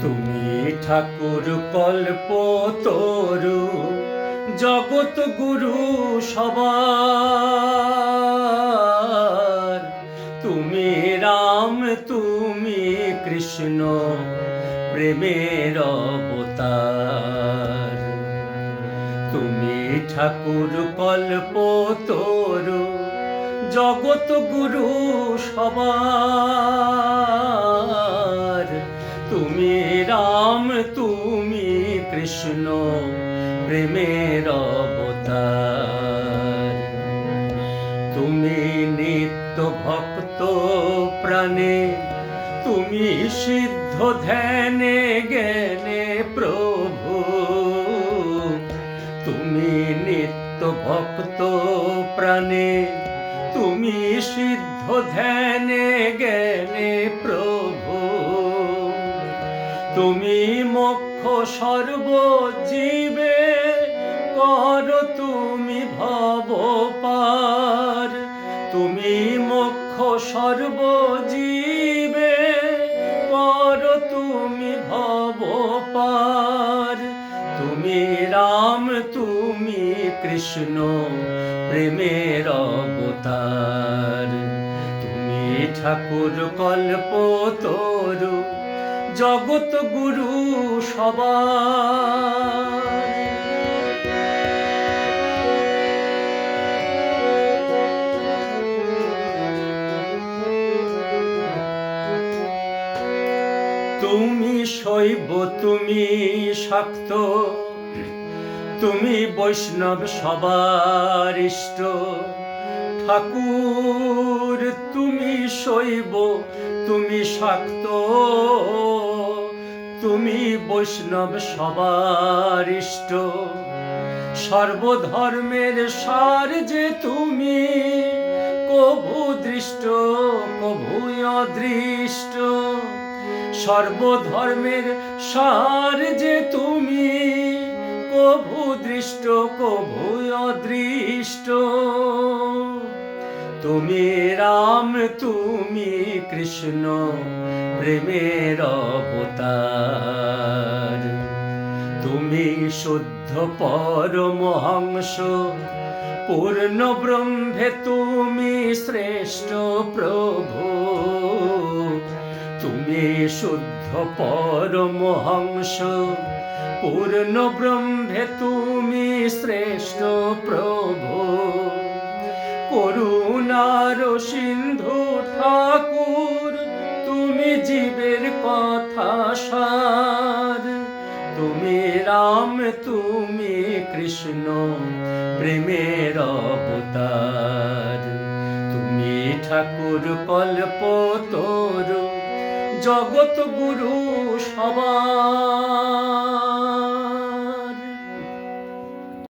তুমি ঠাকুর কল্পতরু, জগৎ গুরু সবার। তুমি রাম, তুমি কৃষ্ণ, প্রেমের অবতার। তুমি ঠাকুর কল্পতরু, জগৎ গুরু সবার। তুমি রাম, তুমি কৃষ্ণ, প্রেমের অবতার। তুমি নিত্য ভক্ত প্রাণে, তুমি সিদ্ধ ধ্যানে জ্ঞানে প্রভু। তুমি নিত্য ভক্ত প্রাণে, তুমি সিদ্ধ ধ্যানে জ্ঞানে প্রভু। তুমি মোক্ষ সর্বজীবে, কর তুমি ভব পার। তুমি মোক্ষ সর্বজীবে, কর তুমি ভব পার। তুমি রাম, তুমি কৃষ্ণ, প্রেমের অবতার। তুমি ঠাকুর কল্পতরু, জগৎ গুরু সবার। তুমি শৈব, তুমি শাক্ত, তুমি বৈষ্ণব সবার ইষ্ট। ঠাকুর তুমি শৈব, তুমি শাক্ত, তুমি বৈষ্ণব সবার ইষ্ট। সর্বধর্মের সার যে তুমি, কভু দৃষ্ট কভু অদৃষ্ট। সর্বধর্মের সার যে তুমি, কভু দৃষ্ট কভু অদৃষ্ট। তুমি রাম, তুমি কৃষ্ণ, প্রেমের অবতার। তুমি শুদ্ধ পরমহংস, পূর্ণ ব্রহ্মে তুমি শ্রেষ্ঠ প্রভু। তুমি শুদ্ধ পরমহংস, পূর্ণ ব্রহ্মে তুমি শ্রেষ্ঠ প্রভু। করুণার সিন্ধু ঠাকুর, তুমি জীবের কথা সার। তুমি রাম, তুমি কৃষ্ণ, প্রেমের অবতার। তুমি ঠাকুর কল্পতরু, জগৎ গুরু সবার।